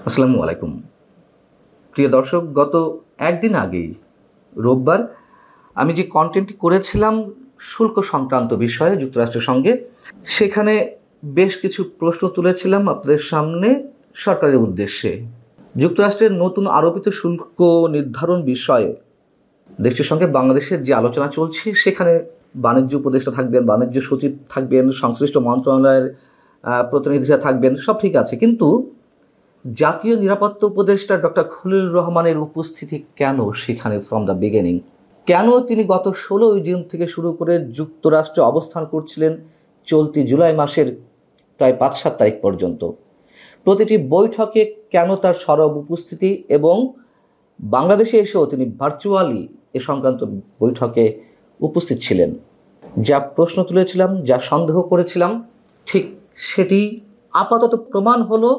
আসসালামু আলাইকুম। প্রিয় দর্শক, গত একদিন আগেই রোববার আমি যে কন্টেন্টটি করেছিলাম শুল্ক সংক্রান্ত বিষয়ে যুক্তরাষ্ট্রের সঙ্গে, সেখানে বেশ কিছু প্রশ্ন তুলেছিলাম আপনাদের সামনে সরকারের উদ্দেশ্যে। যুক্তরাষ্ট্রের নতুন আরোপিত শুল্ক নির্ধারণ বিষয়ে দেশটির সঙ্গে বাংলাদেশের যে আলোচনা চলছে, সেখানে বাণিজ্য উপদেষ্টা থাকবেন, বাণিজ্য সচিব থাকবেন, সংশ্লিষ্ট মন্ত্রণালয়ের প্রতিনিধিরা থাকবেন, সব ঠিক আছে, কিন্তু জাতীয় নিরাপত্তা উপদেষ্টা ডক্টর খলিলুর রহমানের উপস্থিতি কেন সেখানে ফ্রম দ্য বিগিনিং? কেন তিনি গত 16 জুন থেকে শুরু করে যুক্তরাষ্ট্রে অবস্থান করছিলেন চলতি জুলাই মাসের প্রায় 5-7 তারিখ পর্যন্ত? প্রতিটি বৈঠকে কেন তার সরব উপস্থিতি, এবং বাংলাদেশে এসেও তিনি ভার্চুয়ালি এ সংক্রান্ত বৈঠকে উপস্থিত ছিলেন? যা প্রশ্ন তুলেছিলাম, যা সন্দেহ করেছিলাম, ঠিক সেটি আপাতত প্রমাণ হলো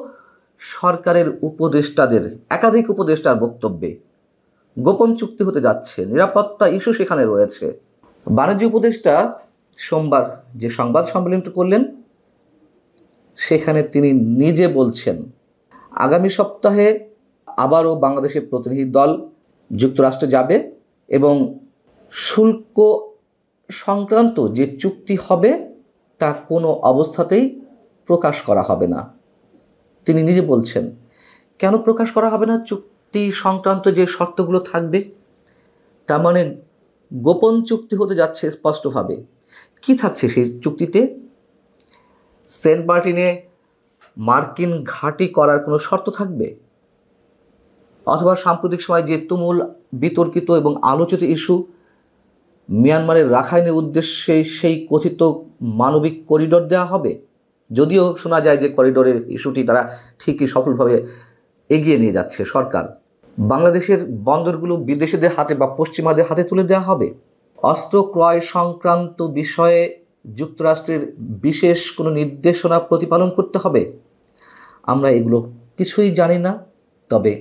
সরকারের উপদেষ্টাদের, একাধিক উপদেষ্টার বক্তব্যে। গোপন চুক্তি হতে যাচ্ছে, নিরাপত্তা ইস্যু সেখানে রয়েছে। বাণিজ্য উপদেষ্টা সোমবার যে সংবাদ সম্মেলনটি করলেন, সেখানে তিনি নিজে বলছেন আগামী সপ্তাহে আবারও বাংলাদেশের প্রতিনিধি দল যুক্তরাষ্ট্রে যাবে এবং শুল্ক সংক্রান্ত যে চুক্তি হবে তা কোনো অবস্থাতেই প্রকাশ করা হবে না। তিনি নিজে বলছেন, কেন প্রকাশ করা হবে না? চুক্তি সংক্রান্ত যে শর্তগুলো থাকবে, তার মানে গোপন চুক্তি হতে যাচ্ছে স্পষ্টভাবে। কি থাকছে সেই চুক্তিতে? সেন্ট মার্টিনে মার্কিন ঘাঁটি করার কোনো শর্ত থাকবে? অথবা সাম্প্রতিক সময় যে তুমুল বিতর্কিত এবং আলোচিত ইস্যু মিয়ানমারের রাখাইনের উদ্দেশ্যে সেই কথিত মানবিক করিডোর দেওয়া হবে? যদিও শোনা যায় যে করিডোরের ইস্যুটি তারা ঠিকই সফলভাবে এগিয়ে নিয়ে যাচ্ছে সরকার। বাংলাদেশের বন্দরগুলো বিদেশিদের হাতে বা পশ্চিমাদের হাতে তুলে দেওয়া হবে? অস্ত্র ক্রয় সংক্রান্ত বিষয়ে যুক্তরাষ্ট্রের বিশেষ কোনো নির্দেশনা প্রতিপালন করতে হবে? আমরা এগুলো কিছুই জানি না, তবে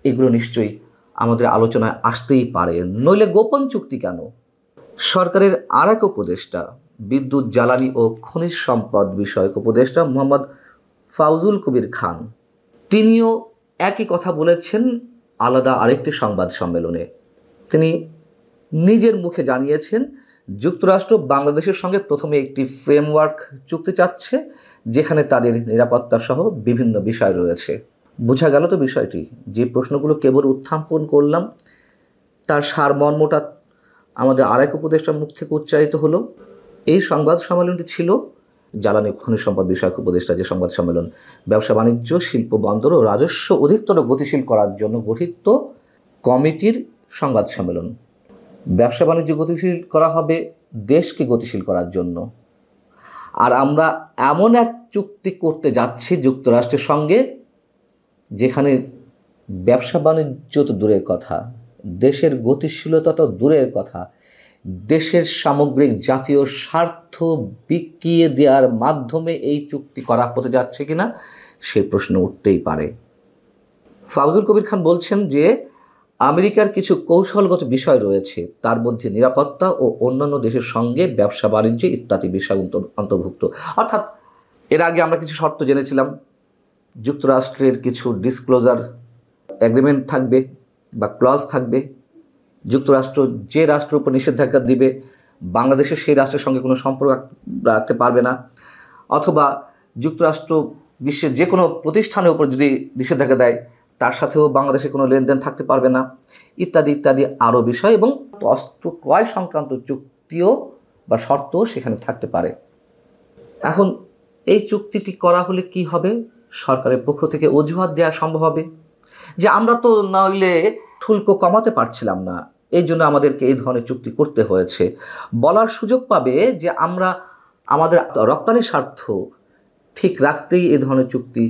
এগুলো নিশ্চয়ই আমাদের আলোচনায় আসতেই পারে, নইলে গোপন চুক্তি কেন? সরকারের আর এক উপদেষ্টা, বিদ্যুৎ, জ্বালানি ও খনিজ সম্পদ বিষয়ক উপদেষ্টা মোহাম্মদ ফাউজুল কবির খান, তিনিও একই কথা বলেছেন আলাদা আরেকটি সংবাদ সম্মেলনে। তিনি নিজের মুখে জানিয়েছেন যুক্তরাষ্ট্র বাংলাদেশের সঙ্গে প্রথমে একটি ফ্রেমওয়ার্ক চুক্তি চাচ্ছে, যেখানে তাদের নিরাপত্তা সহ বিভিন্ন বিষয় রয়েছে। বোঝা গেল তো বিষয়টি? যে প্রশ্নগুলো কেবল উত্থাপন করলাম তার সারমর্মটা আমাদের আরেক উপদেষ্টার মুখ থেকে উচ্চারিত হলো। এই সংবাদ সম্মেলনটি ছিল জ্বালানি খনিজ সম্পদ বিষয়ক উপদেষ্টা যে সংবাদ সম্মেলন, ব্যবসা বাণিজ্য, শিল্প, বন্দর ও রাজস্ব অধিকতর গতিশীল করার জন্য গঠিত কমিটির সংবাদ সম্মেলন। ব্যবসা বাণিজ্য গতিশীল করা হবে দেশকে গতিশীল করার জন্য। আর আমরা এমন এক চুক্তি করতে যাচ্ছি যুক্তরাষ্ট্রের সঙ্গে, যেখানে ব্যবসা বাণিজ্য তো দূরের কথা, দেশের গতিশীলতা তো দূরের কথা, দেশের সামগ্রিক জাতীয় স্বার্থ বিকিয়ে দেওয়ার মাধ্যমে এই চুক্তি করা হতে যাচ্ছে কিনা সে প্রশ্ন উঠতেই পারে। ফাউজুল কবির খান বলছেন যে আমেরিকার কিছু কৌশলগত বিষয় রয়েছে, তার মধ্যে নিরাপত্তা ও অন্যান্য দেশের সঙ্গে ব্যবসা বাণিজ্য ইত্যাদি বিষয় অন্তর্ভুক্ত। অর্থাৎ এর আগে আমরা কিছু শর্ত জেনেছিলাম, যুক্তরাষ্ট্রের কিছু ডিসক্লোজার এগ্রিমেন্ট থাকবে বা ক্লজ থাকবে, যুক্তরাষ্ট্র যে রাষ্ট্রের উপর নিষেধাজ্ঞা দিবে বাংলাদেশের সেই রাষ্ট্রের সঙ্গে কোনো সম্পর্ক রাখতে পারবে না, অথবা যুক্তরাষ্ট্র বিশ্বের যে কোনো প্রতিষ্ঠানের উপর যদি নিষেধাজ্ঞা দেয় তার সাথেও বাংলাদেশে কোনো লেনদেন থাকতে পারবে না, ইত্যাদি ইত্যাদি আরও বিষয়, এবং অস্ত্র ক্রয় সংক্রান্ত চুক্তিও বা শর্তও সেখানে থাকতে পারে। এখন এই চুক্তিটি করা হলে কি হবে? সরকারের পক্ষ থেকে অজুহাত দেওয়া সম্ভব হবে যে আমরা তো নইলে শুল্ক কমাতে পারছিলাম না, এই জন্য আমাদেরকে এই ধরনের চুক্তি করতে হয়েছে। বলার সুযোগ পাবে যে আমরা আমাদের রপ্তানি স্বার্থ ঠিক রাখতেই এই ধরনের চুক্তি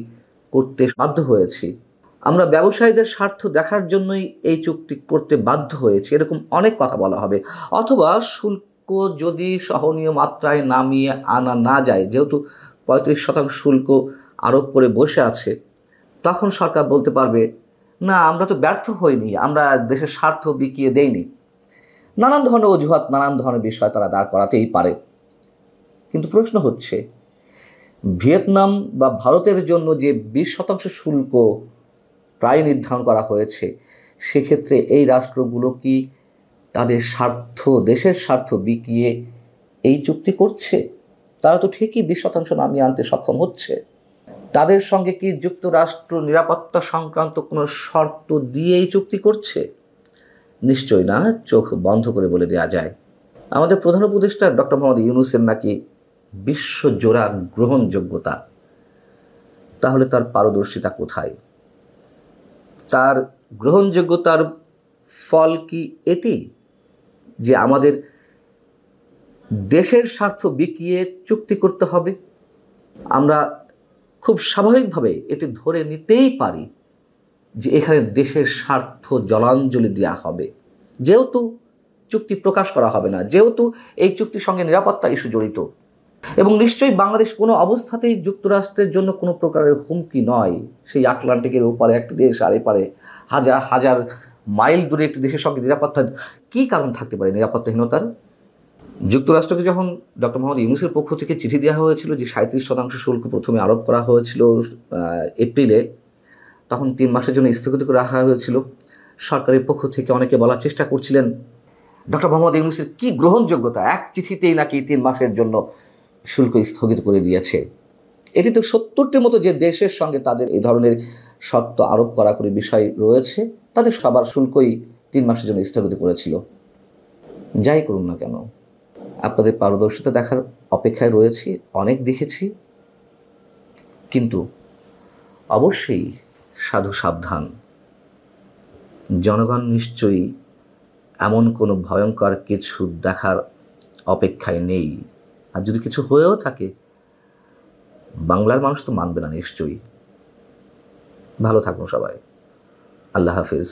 করতে বাধ্য হয়েছি, আমরা ব্যবসায়ীদের স্বার্থ দেখার জন্যই এই চুক্তি করতে বাধ্য হয়েছি, এরকম অনেক কথা বলা হবে। অথবা শুল্ক যদি সহনীয় মাত্রায় নামিয়ে আনা না যায়, যেহেতু 35% শুল্ক আরোপ করে বসে আছে, তখন সরকার বলতে পারবে না, আমরা তো ব্যর্থ হইনি, আমরা দেশের স্বার্থ বিকিয়ে দেইনি। নানান ধরনের অজুহাত, নানান ধরনের বিষয় তারা দাঁড় করাতেই পারে। কিন্তু প্রশ্ন হচ্ছে, ভিয়েতনাম বা ভারতের জন্য যে 20% শুল্ক প্রায় নির্ধারণ করা হয়েছে, সেক্ষেত্রে এই রাষ্ট্রগুলো কি তাদের স্বার্থ, দেশের স্বার্থ বিকিয়ে এই চুক্তি করছে? তারা তো ঠিকই 20% নামিয়ে আনতে সক্ষম হচ্ছে। তাদের সঙ্গে কি যুক্তরাষ্ট্র নিরাপত্তা সংক্রান্ত কোনো শর্ত দিয়ে এই চুক্তি করছে? নিশ্চয় না, চোখ বন্ধ করে বলে দেওয়া যায়। আমাদের প্রধান উপদেষ্টা ডক্টর মোহাম্মদ ইউনূসের নাকি বিশ্বজোড়া গ্রহণযোগ্যতা, তাহলে তার পারদর্শিতা কোথায়? তার গ্রহণযোগ্যতার ফল কি এটি যে আমাদের দেশের স্বার্থ বিকিয়ে চুক্তি করতে হবে? আমরা খুব স্বাভাবিকভাবে এটি ধরে নিতেই পারি যে এখানে দেশের স্বার্থ জলাঞ্জলি দেওয়া হবে, যেহেতু চুক্তি প্রকাশ করা হবে না, যেহেতু এই চুক্তির সঙ্গে নিরাপত্তা ইস্যু জড়িত। এবং নিশ্চয়ই বাংলাদেশ কোনো অবস্থাতেই যুক্তরাষ্ট্রের জন্য কোনো প্রকারের হুমকি নয়। সেই আটলান্টিকের ওপারে একটি দেশ, আর এপারে হাজার হাজার মাইল দূরে একটি দেশের সঙ্গে নিরাপত্তার কী কারণ থাকতে পারে নিরাপত্তাহীনতার? যুক্তরাষ্ট্রকে যখন ডক্টর মোহাম্মদ ইউনূসের পক্ষ থেকে চিঠি দেওয়া হয়েছিল যে 37% শুল্ক প্রথমে আরোপ করা হয়েছিল এপ্রিলে, তখন 3 মাসের জন্য স্থগিত করে রাখা হয়েছিল। সরকারের পক্ষ থেকে অনেকে বলার চেষ্টা করছিলেন ডক্টর মোহাম্মদ ইউনূসের কী গ্রহণযোগ্যতা, এক চিঠিতেই নাকি 3 মাসের জন্য শুল্ক স্থগিত করে দিয়েছে। এটি তো 70টির মতো যে দেশের সঙ্গে তাদের এই ধরনের শর্ত আরোপ করা করে বিষয় রয়েছে, তাদের সবার শুল্কই 3 মাসের জন্য স্থগিত করেছিল। যাই করুন না কেন, আপনাদের পারদর্শিতা দেখার অপেক্ষায় রয়েছি, অনেক দেখেছি, কিন্তু অবশ্যই সাধু সাবধান। জনগণ নিশ্চয়ই এমন কোনো ভয়ঙ্কর কিছু দেখার অপেক্ষায় নেই। আর যদি কিছু হয়েও থাকে, বাংলার মানুষ তো মানবে না নিশ্চয়ই। ভালো থাকুন সবাই। আল্লাহ হাফিজ।